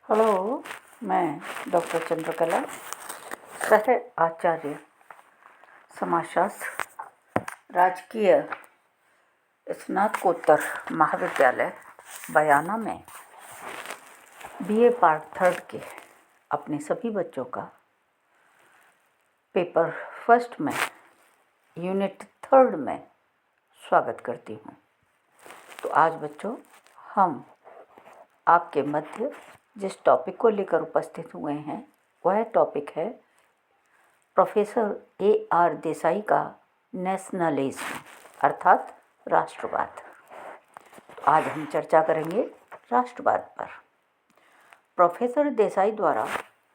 Hello, मैं doctor Chandrakala, सह आचार्य समाजशास्त्र, राजकीय स्नातकोत्तर महाविद्यालय बयाना में बीए पार्ट थर्ड के अपने सभी बच्चों का पेपर फर्स्ट में यूनिट थर्ड में स्वागत करती हूँ। तो आज बच्चों, हम आपके मध्य जिस टॉपिक को लेकर उपस्थित हुए हैं वह टॉपिक है प्रोफेसर A.R. देसाई का नेशनलिज्म अर्थात राष्ट्रवाद। तो आज हम चर्चा करेंगे राष्ट्रवाद पर। प्रोफेसर देसाई द्वारा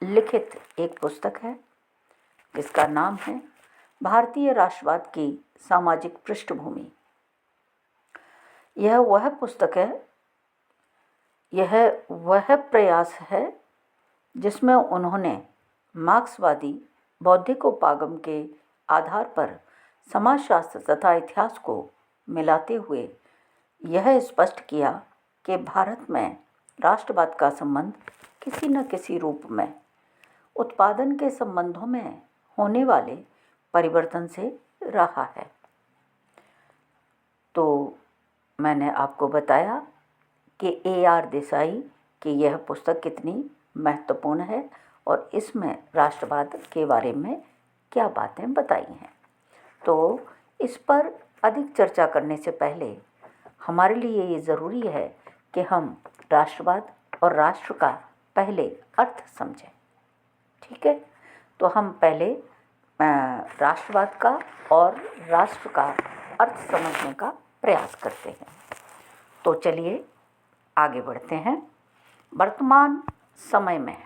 लिखित एक पुस्तक है जिसका नाम है भारतीय राष्ट्रवाद की सामाजिक पृष्ठभूमि। यह वह प्रयास है जिसमें उन्होंने मार्क्सवादी बौद्धिकोपागम के आधार पर समाजशास्त्र तथा इतिहास को मिलाते हुए यह स्पष्ट किया कि भारत में राष्ट्रवाद का संबंध किसी न किसी रूप में उत्पादन के संबंधों में होने वाले परिवर्तन से रहा है। तो मैंने आपको बताया कि A.R. देसाई की यह पुस्तक कितनी महत्वपूर्ण है और इसमें राष्ट्रवाद के बारे में क्या बातें बताई हैं। तो इस पर अधिक चर्चा करने से पहले हमारे लिए ये ज़रूरी है कि हम राष्ट्रवाद और राष्ट्र का पहले अर्थ समझें। ठीक है, तो हम पहले राष्ट्रवाद का और राष्ट्र का अर्थ समझने का प्रयास करते हैं। तो चलिए आगे बढ़ते हैं। वर्तमान समय में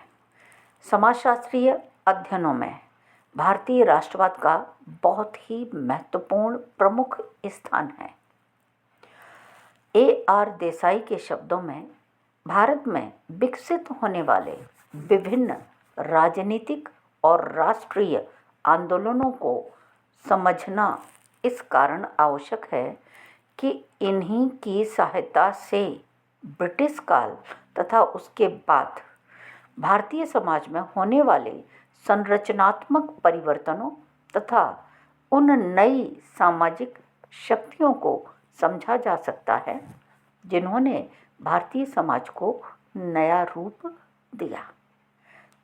समाजशास्त्रीय अध्ययनों में भारतीय राष्ट्रवाद का बहुत ही महत्वपूर्ण प्रमुख स्थान है। A.R. देसाई के शब्दों में भारत में विकसित होने वाले विभिन्न राजनीतिक और राष्ट्रीय आंदोलनों को समझना इस कारण आवश्यक है कि इन्हीं की सहायता से ब्रिटिश काल तथा उसके बाद भारतीय समाज में होने वाले संरचनात्मक परिवर्तनों तथा उन नई सामाजिक शक्तियों को समझा जा सकता है जिन्होंने भारतीय समाज को नया रूप दिया।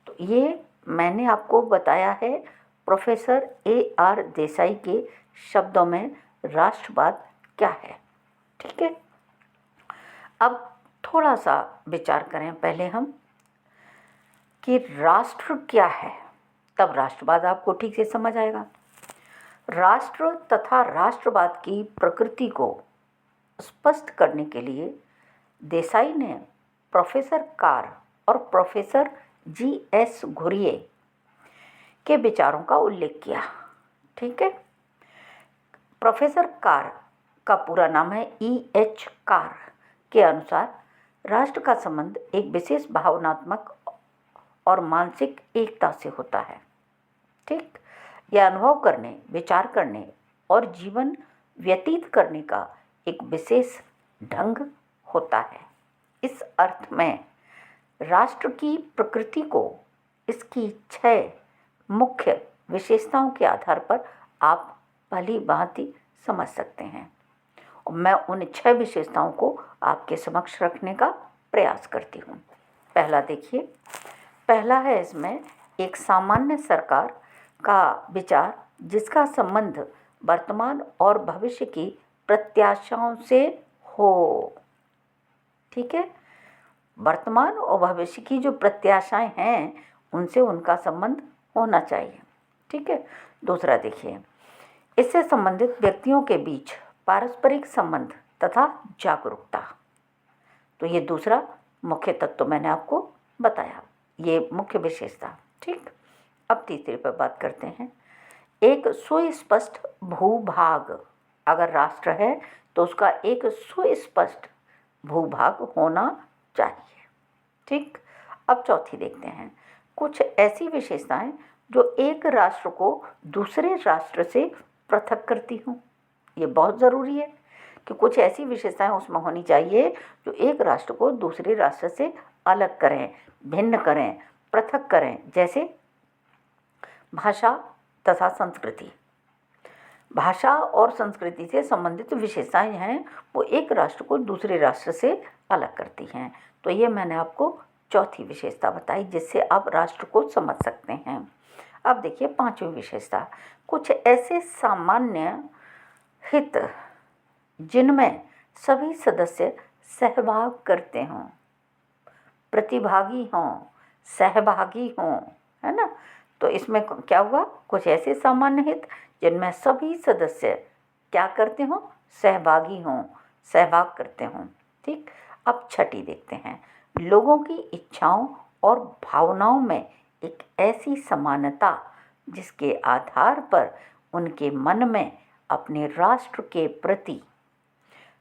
तो ये मैंने आपको बताया है प्रोफेसर A.R. देसाई के शब्दों में राष्ट्रवाद क्या है। ठीक है, अब थोड़ा सा विचार करें पहले हम कि राष्ट्र क्या है, तब राष्ट्रवाद आपको ठीक से समझ आएगा। राष्ट्र तथा राष्ट्रवाद की प्रकृति को स्पष्ट करने के लिए देसाई ने प्रोफेसर कार और प्रोफेसर G.S. घुरिये के विचारों का उल्लेख किया। ठीक है, प्रोफेसर कार का पूरा नाम है E.H. कार के अनुसार राष्ट्र का संबंध एक विशेष भावनात्मक और मानसिक एकता से होता है। ठीक, यह अनुभव करने, विचार करने और जीवन व्यतीत करने का एक विशेष ढंग होता है। इस अर्थ में राष्ट्र की प्रकृति को इसकी 6 मुख्य विशेषताओं के आधार पर आप भली भांति समझ सकते हैं। और मैं उन 6 विशेषताओं को आपके समक्ष रखने का प्रयास करती हूँ। पहला देखिए, पहला है इसमें एक सामान्य सरकार का विचार जिसका संबंध वर्तमान और भविष्य की प्रत्याशाओं से हो। ठीक है, वर्तमान और भविष्य की जो प्रत्याशाएं हैं उनसे उनका संबंध होना चाहिए। ठीक है, दूसरा देखिए, इससे संबंधित व्यक्तियों के बीच पारस्परिक संबंध तथा जागरूकता। तो ये दूसरा मुख्य तत्व मैंने आपको बताया, ये मुख्य विशेषता। ठीक, अब तीसरे पर बात करते हैं। एक सुस्पष्ट भूभाग, अगर राष्ट्र है तो उसका एक सुस्पष्ट भूभाग होना चाहिए। ठीक, अब चौथी देखते हैं, कुछ ऐसी विशेषताएं जो एक राष्ट्र को दूसरे राष्ट्र से पृथक करती हों। ये बहुत ज़रूरी है कि कुछ ऐसी विशेषताएं उसमें होनी चाहिए जो एक राष्ट्र को दूसरे राष्ट्र से अलग करें, भिन्न करें, पृथक करें। जैसे भाषा तथा संस्कृति। भाषा और संस्कृति से संबंधित विशेषताएं हैं, वो एक राष्ट्र को दूसरे राष्ट्र से अलग करती हैं। तो ये मैंने आपको चौथी विशेषता बताई, जिससे आप राष्ट्र को समझ सकते हैं। अब देखिए पांचवी विशेषता, कुछ ऐसे सामान्य हित जिनमें सभी सदस्य सहभाग करते हों, प्रतिभागी हों, सहभागी हों, है ना। तो इसमें क्या हुआ, कुछ ऐसे सामान्य हित जिनमें सभी सदस्य क्या करते हों, सहभागी हों, सहभाग करते हों। ठीक। अब छठी देखते हैं, लोगों की इच्छाओं और भावनाओं में एक ऐसी समानता जिसके आधार पर उनके मन में अपने राष्ट्र के प्रति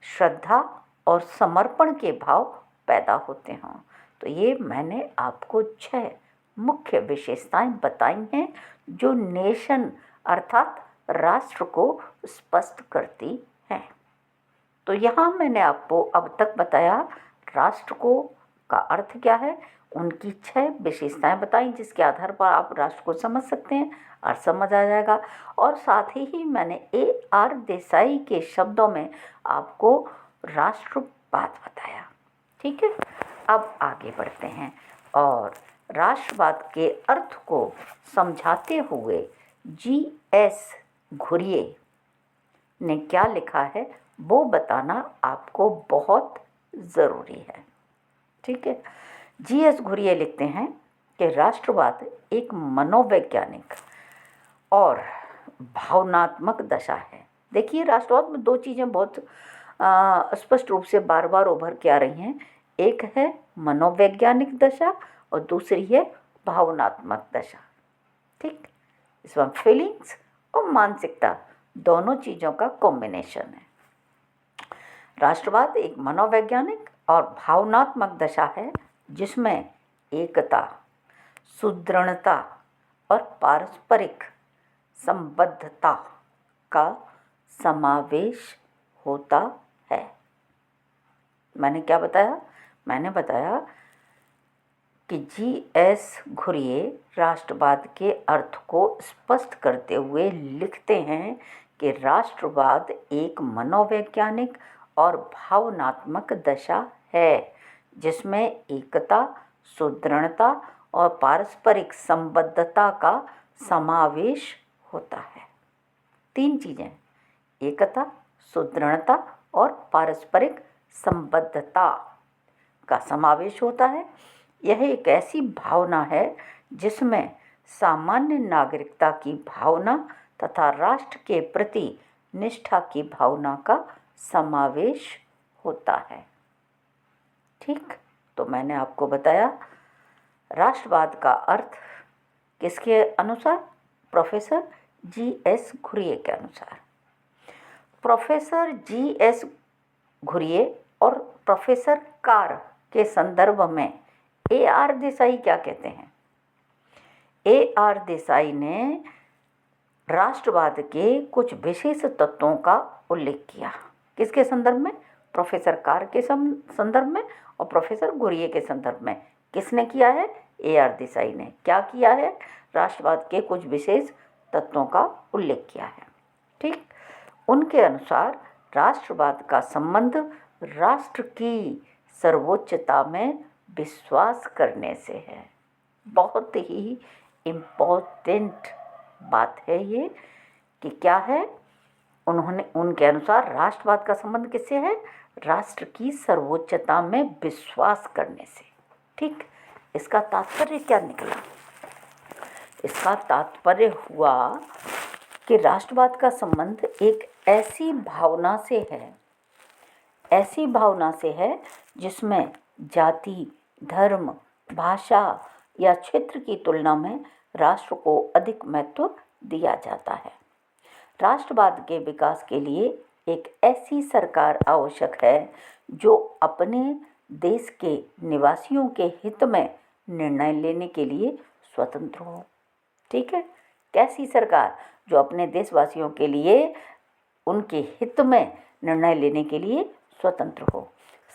श्रद्धा और समर्पण के भाव पैदा होते हों। तो ये मैंने आपको 6 मुख्य विशेषताएं बताई हैं जो नेशन अर्थात राष्ट्र को स्पष्ट करती हैं। तो यहाँ मैंने आपको अब तक बताया राष्ट्र को का अर्थ क्या है, उनकी 6 विशेषताएं बताई, जिसके आधार पर आप राष्ट्र को समझ सकते हैं और समझ आ जाएगा। और साथ ही मैंने AR देसाई के शब्दों में आपको राष्ट्रवाद बताया। ठीक है। अब आगे बढ़ते हैं और राष्ट्रवाद के अर्थ को समझाते हुए GS घुरिये ने क्या लिखा है वो बताना आपको बहुत ज़रूरी है। ठीक है। GS घुरिये लिखते हैं कि राष्ट्रवाद एक मनोवैज्ञानिक और भावनात्मक दशा है। देखिए राष्ट्रवाद में 2 चीज़ें बहुत स्पष्ट रूप से बार बार उभर के आ रही हैं, एक है मनोवैज्ञानिक दशा और दूसरी है भावनात्मक दशा। ठीक। इसमें फीलिंग्स और मानसिकता दोनों चीज़ों का कॉम्बिनेशन है। राष्ट्रवाद एक मनोवैज्ञानिक और भावनात्मक दशा है जिसमें एकता, सुदृढ़ता और पारस्परिक संबद्धता का समावेश होता है। मैंने क्या बताया, मैंने बताया कि GS घुरिये राष्ट्रवाद के अर्थ को स्पष्ट करते हुए लिखते हैं कि राष्ट्रवाद एक मनोवैज्ञानिक और भावनात्मक दशा है जिसमें एकता, सुदृढ़ता और पारस्परिक संबद्धता का समावेश होता है। 3 चीज़ें, एकता, सुदृढ़ता और पारस्परिक संबद्धता का समावेश होता है। यह एक ऐसी भावना है जिसमें सामान्य नागरिकता की भावना तथा राष्ट्र के प्रति निष्ठा की भावना का समावेश होता है। ठीक। तो मैंने आपको बताया राष्ट्रवाद का अर्थ किसके अनुसार, प्रोफेसर GS घुरिये के अनुसार। प्रोफेसर GS घुरिये और प्रोफेसर कार के संदर्भ में AR देसाई क्या कहते हैं। AR देसाई ने राष्ट्रवाद के कुछ विशेष तत्वों का उल्लेख किया। किसके संदर्भ में, प्रोफेसर कार के संदर्भ में और प्रोफेसर घुरिये के संदर्भ में। किसने किया है, AR देसाई ने क्या किया है, राष्ट्रवाद के कुछ विशेष तत्वों का उल्लेख किया है। ठीक। उनके अनुसार राष्ट्रवाद का संबंध राष्ट्र की सर्वोच्चता में विश्वास करने से है। बहुत ही इम्पोर्टेंट बात है ये कि क्या है, उनके अनुसार राष्ट्रवाद का संबंध किससे है, राष्ट्र की सर्वोच्चता में विश्वास करने से। ठीक। इसका तात्पर्य क्या निकला, इसका तात्पर्य हुआ कि राष्ट्रवाद का संबंध एक ऐसी भावना से है जिसमें जाति, धर्म, भाषा या क्षेत्र की तुलना में राष्ट्र को अधिक महत्व दिया जाता है। राष्ट्रवाद के विकास के लिए एक ऐसी सरकार आवश्यक है जो अपने देश के निवासियों के हित में निर्णय लेने के लिए स्वतंत्र हो। ठीक है। कैसी सरकार, जो अपने देशवासियों के लिए उनके हित में निर्णय लेने के लिए स्वतंत्र हो।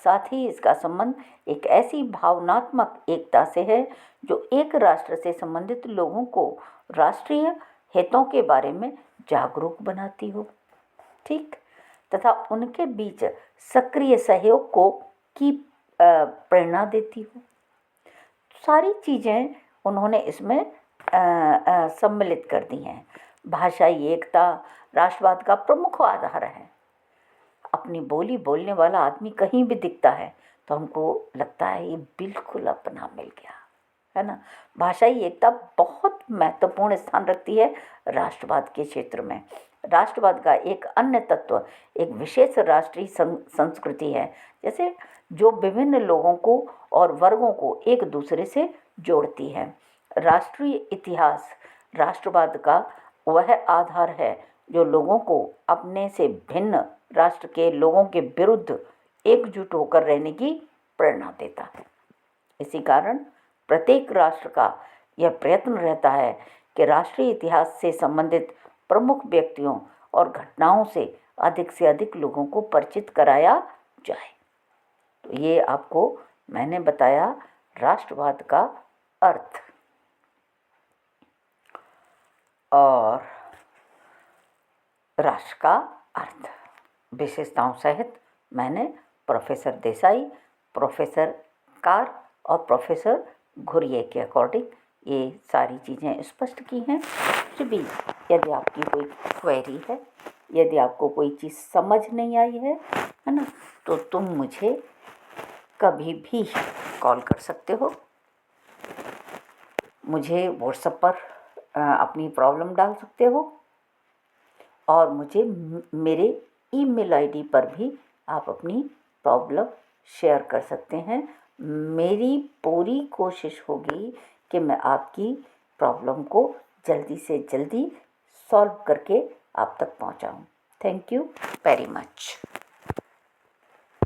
साथ ही इसका संबंध एक ऐसी भावनात्मक एकता से है जो एक राष्ट्र से संबंधित लोगों को राष्ट्रीय हितों के बारे में जागरूक बनाती हो, ठीक, तथा उनके बीच सक्रिय सहयोग को की प्रेरणा देती हो। सारी चीज़ें उन्होंने इसमें सम्मिलित कर दी हैं। भाषाई एकता राष्ट्रवाद का प्रमुख आधार है। अपनी बोली बोलने वाला आदमी कहीं भी दिखता है तो हमको लगता है ये बिल्कुल अपना मिल गया, है ना। भाषाई एकता बहुत महत्वपूर्ण स्थान रखती है राष्ट्रवाद के क्षेत्र में। राष्ट्रवाद का एक अन्य तत्व एक विशेष राष्ट्रीय संस्कृति है, जैसे जो विभिन्न लोगों को और वर्गों को एक दूसरे से जोड़ती है। राष्ट्रीय इतिहास राष्ट्रवाद का वह आधार है जो लोगों को अपने से भिन्न राष्ट्र के लोगों के विरुद्ध एकजुट होकर रहने की प्रेरणा देता है। इसी कारण प्रत्येक राष्ट्र का यह प्रयत्न रहता है कि राष्ट्रीय इतिहास से संबंधित प्रमुख व्यक्तियों और घटनाओं से अधिक लोगों को परिचित कराया जाए। तो ये आपको मैंने बताया राष्ट्रवाद का अर्थ और राष्ट्र का अर्थ विशेषताओं सहित मैंने प्रोफेसर देसाई, प्रोफेसर कार और प्रोफेसर घुरिये के अकॉर्डिंग ये सारी चीज़ें स्पष्ट की हैं। फिर भी यदि आपकी कोई क्वेरी है, यदि आपको कोई चीज़ समझ नहीं आई है ना, तो तुम मुझे कभी भी कॉल कर सकते हो। मुझे व्हाट्सएप पर अपनी प्रॉब्लम डाल सकते हो और मुझे मेरे ईमेल आईडी पर भी आप अपनी प्रॉब्लम शेयर कर सकते हैं। मेरी पूरी कोशिश होगी कि मैं आपकी प्रॉब्लम को जल्दी से जल्दी सॉल्व करके आप तक पहुंचाऊं। Thank you very much.